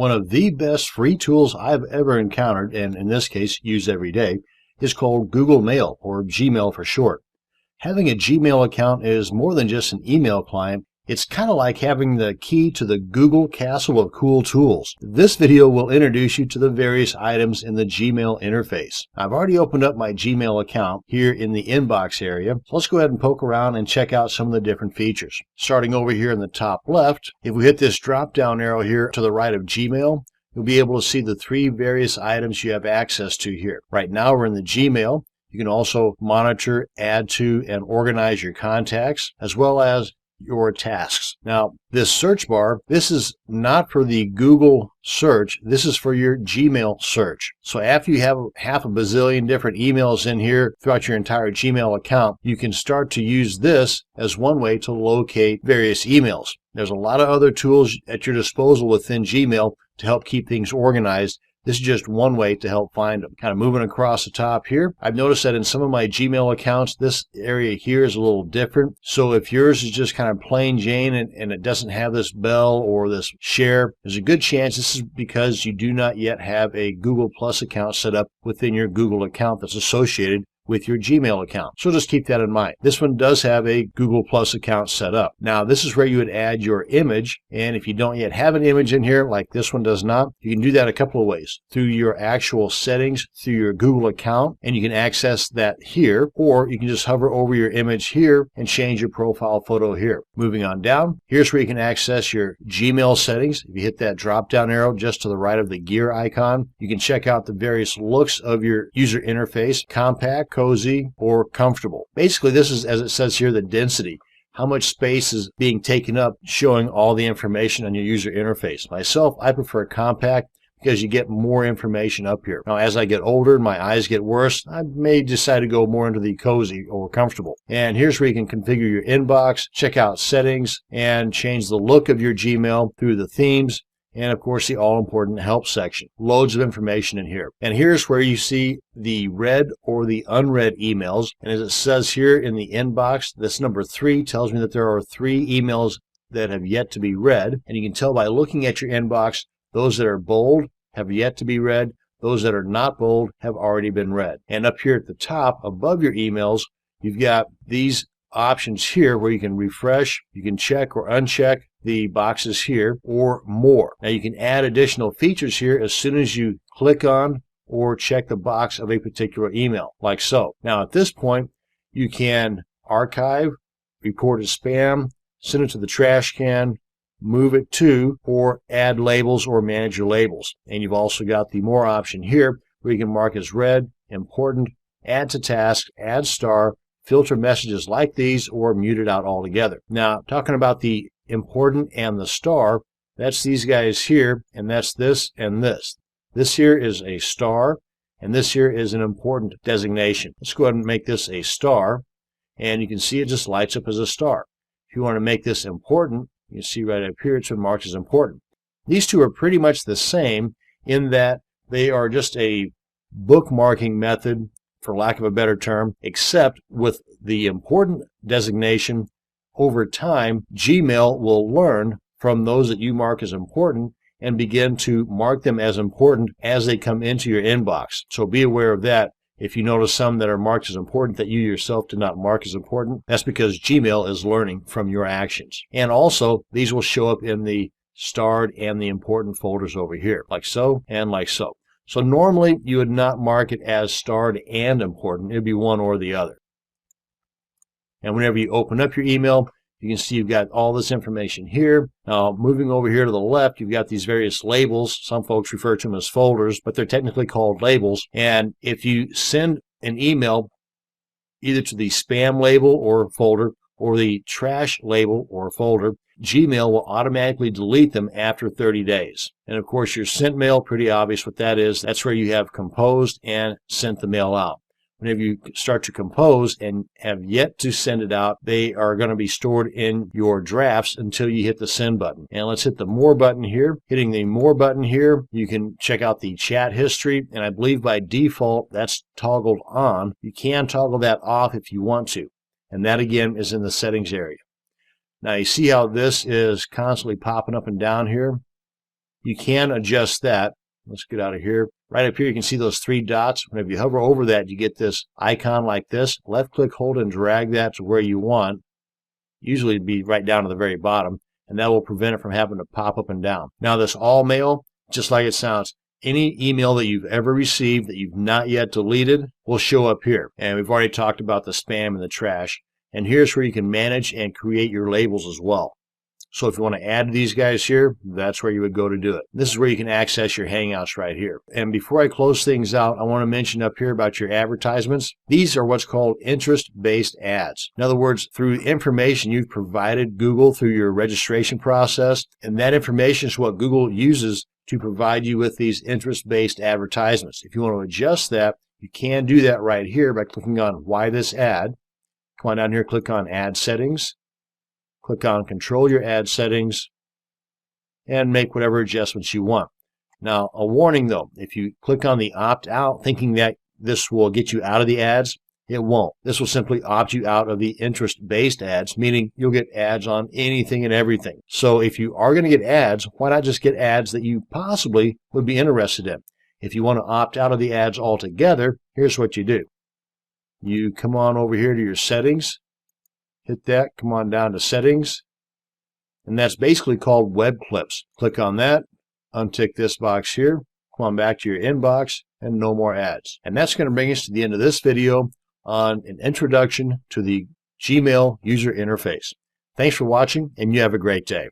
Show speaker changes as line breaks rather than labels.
One of the best free tools I've ever encountered, and in this case use every day, is called Google Mail, or Gmail for short. Having a Gmail account is more than just an email client. It's kind of like having the key to the Google Castle of Cool Tools. This video will introduce you to the various items in the Gmail interface. I've already opened up my Gmail account here in the inbox area. So let's go ahead and poke around and check out some of the different features. Starting over here in the top left, if we hit this drop down arrow here to the right of Gmail, you'll be able to see the three various items you have access to here. Right now we're in the Gmail. You can also monitor, add to, and organize your contacts, as well as your tasks. Now, this search bar, this is not for the Google search, this is for your Gmail search. So after you have half a bazillion different emails in here throughout your entire Gmail account, you can start to use this as one way to locate various emails. There's a lot of other tools at your disposal within Gmail to help keep things organized. This is just one way to help find them. Kind of moving across the top here, I've noticed that in some of my Gmail accounts, this area here is a little different. So if yours is just kind of plain Jane and it doesn't have this bell or this share, there's a good chance this is because you do not yet have a Google Plus account set up within your Google account that's associated with your Gmail account. So just keep that in mind. This one does have a Google Plus account set up. Now this is where you would add your image, and if you don't yet have an image in here like this one does not, you can do that a couple of ways. Through your actual settings, through your Google account, and you can access that here, or you can just hover over your image here and change your profile photo here. Moving on down, here's where you can access your Gmail settings. If you hit that drop down arrow just to the right of the gear icon, you can check out the various looks of your user interface: compact, cozy, or comfortable. Basically, this is, as it says here, the density. How much space is being taken up, showing all the information on your user interface. Myself, I prefer compact because you get more information up here. Now, as I get older and my eyes get worse, I may decide to go more into the cozy or comfortable. And here's where you can configure your inbox, check out settings, and change the look of your Gmail through the themes, and of course the all-important help section. Loads of information in here. And here's where you see the read or the unread emails. And as it says here in the inbox, this number 3 tells me that there are 3 emails that have yet to be read. And you can tell by looking at your inbox, those that are bold have yet to be read. Those that are not bold have already been read. And up here at the top above your emails, you've got these options here where you can refresh, you can check or uncheck the boxes here, or more. Now you can add additional features here as soon as you click on or check the box of a particular email, like so. Now at this point, you can archive, report as spam, send it to the trash can, move it to, or add labels or manage your labels. And you've also got the more option here where you can mark as read, important, add to task, add star, filter messages like these, or mute it out altogether. Now, talking about the important and the star, that's these guys here, and that's this and this. This here is a star, and this here is an important designation. Let's go ahead and make this a star, and you can see it just lights up as a star. If you want to make this important, you can see right up here it's been marked as important. These two are pretty much the same in that they are just a bookmarking method, for lack of a better term, except with the important designation. Over time, Gmail will learn from those that you mark as important and begin to mark them as important as they come into your inbox. So be aware of that. If you notice some that are marked as important that you yourself did not mark as important, that's because Gmail is learning from your actions. And also, these will show up in the starred and the important folders over here, like so and like so. So normally, you would not mark it as starred and important. It would be one or the other. And whenever you open up your email, you can see you've got all this information here. Now, moving over here to the left, you've got these various labels. Some folks refer to them as folders, but they're technically called labels. And if you send an email either to the spam label or folder or the trash label or folder, Gmail will automatically delete them after 30 days. And of course, your sent mail, pretty obvious what that is. That's where you have composed and sent the mail out. Whenever you start to compose and have yet to send it out, they are going to be stored in your drafts until you hit the send button. And let's hit the more button here. Hitting the more button here, you can check out the chat history, and I believe by default that's toggled on. You can toggle that off if you want to, and that again is in the settings area. Now you see how this is constantly popping up and down here. you can adjust that. Let's get out of here. Right up here, you can see those 3 dots. Whenever you hover over that, you get this icon like this. Left click, hold, and drag that to where you want. Usually it'd be right down to the very bottom, and that will prevent it from having to pop up and down. Now this all mail, just like it sounds, any email that you've ever received that you've not yet deleted will show up here. And we've already talked about the spam and the trash. And here's where you can manage and create your labels as well. So if you want to add these guys here, that's where you would go to do it. This is where you can access your Hangouts right here. And before I close things out, I want to mention up here about your advertisements. These are what's called interest-based ads. In other words, through information you've provided Google through your registration process, and that information is what Google uses to provide you with these interest-based advertisements. If you want to adjust that, you can do that right here by clicking on Why This Ad. Come on down here, click on Ad Settings. Click on Control Your Ad Settings and make whatever adjustments you want. Now, a warning though, if you click on the Opt Out thinking that this will get you out of the ads, it won't. This will simply opt you out of the interest-based ads, meaning you'll get ads on anything and everything. So if you are going to get ads, why not just get ads that you possibly would be interested in? If you want to opt out of the ads altogether, here's what you do. You come on over here to your settings. Hit that, come on down to settings, and that's basically called web clips. Click on that, untick this box here, come on back to your inbox, and no more ads. And that's going to bring us to the end of this video on an introduction to the Gmail user interface. Thanks for watching, and you have a great day.